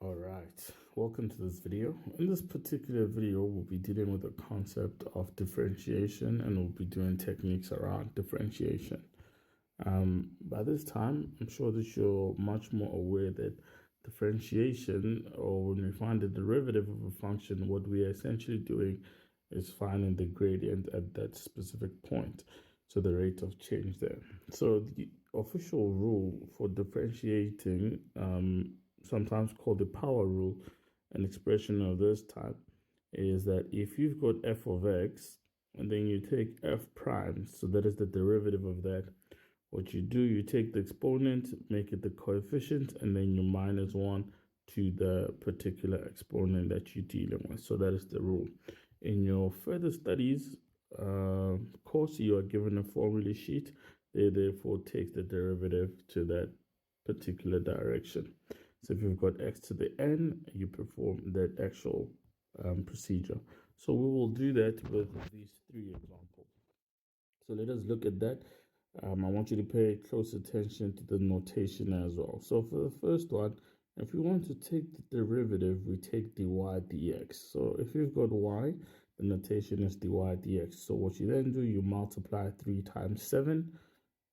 All right, welcome to this video. In this particular video, we'll be dealing with the concept of differentiation, and we'll be doing techniques around differentiation. By this time, I'm sure that you're much more aware that differentiation, or when we find the derivative of a function, what we are essentially doing is finding the gradient at that specific point, so the rate of change there. So the official rule for differentiating, sometimes called the power rule, an expression of this type, is that if you've got f of x and then you take f prime, so that is the derivative of that, what you do, you take the exponent, make it the coefficient, and then you minus 1 to the particular exponent that you're dealing with. So that is the rule. In your further studies course, you are given a formula sheet. They therefore take the derivative to that particular direction. So if you've got x to the n, you perform that actual procedure. So we will do that with these three examples. So let us look at that. I want you to pay close attention to the notation as well. So for the first one, if we want to take the derivative, we take dy dx. So if you've got y, the notation is dy dx. So what you then do, you multiply 3 times 7,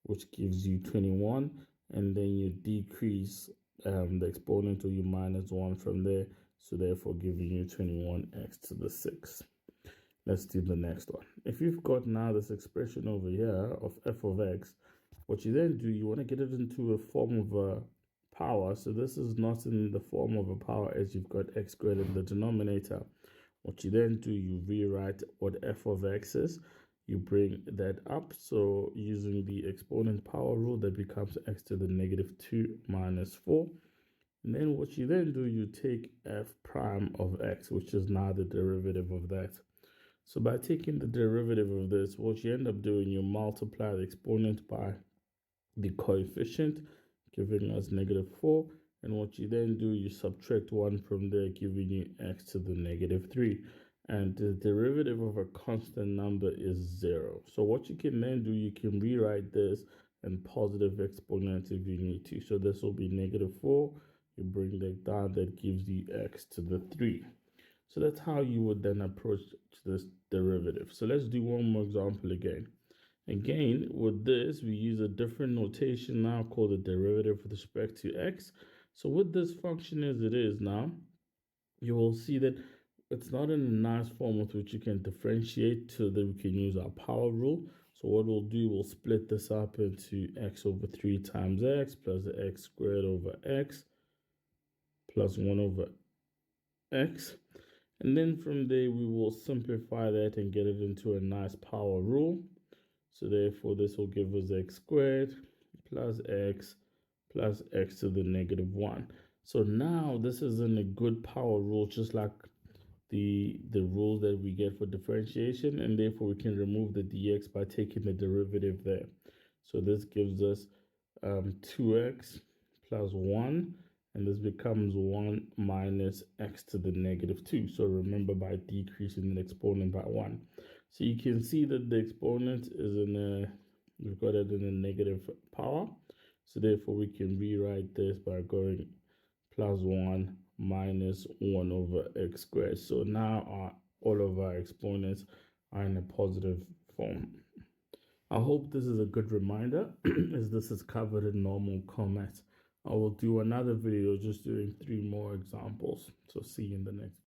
which gives you 21, and then you decrease the exponent, or you minus 1 from there, so therefore giving you 21x to the 6. Let's do the next one. If you've got now this expression over here of f of x, what you then do, you want to get it into a form of a power. So this is not in the form of a power, as you've got x squared in the denominator. What you then do, you rewrite what f of x is. You bring that up. So using the exponent power rule, that becomes x to the negative 2 minus 4. And then what you then do, you take f prime of x, which is now the derivative of that. So by taking the derivative of this, what you end up doing, you multiply the exponent by the coefficient, giving us negative 4. And what you then do, you subtract 1 from there, giving you x to the negative 3. And the derivative of a constant number is 0. So what you can then do, you can rewrite this in positive exponent if you need to. So this will be negative 4. You bring that down, that gives you x to the 3. So that's how you would then approach this derivative. So let's do one more example again. Again, with this, we use a different notation now called the derivative with respect to x. So with this function as it is now, you will see that it's not in a nice form with which you can differentiate, so that we can use our power rule. So what we'll do, we'll split this up into x over 3 times x plus x squared over x plus 1 over x. And then from there, we will simplify that and get it into a nice power rule. So therefore, this will give us x squared plus x to the negative 1. So now this is in a good power rule, just like the rules that we get for differentiation. And therefore, we can remove the dx by taking the derivative there. So this gives us 2x plus 1. And this becomes 1 minus x to the negative 2. So remember, by decreasing the exponent by 1. So you can see that the exponent is we've got it in a negative power. So therefore, we can rewrite this by going plus 1 minus 1 over x squared. So now all of our exponents are in a positive form. I hope this is a good reminder, as this is covered in normal comments. I will do another video just doing 3 more examples. So see you in the next.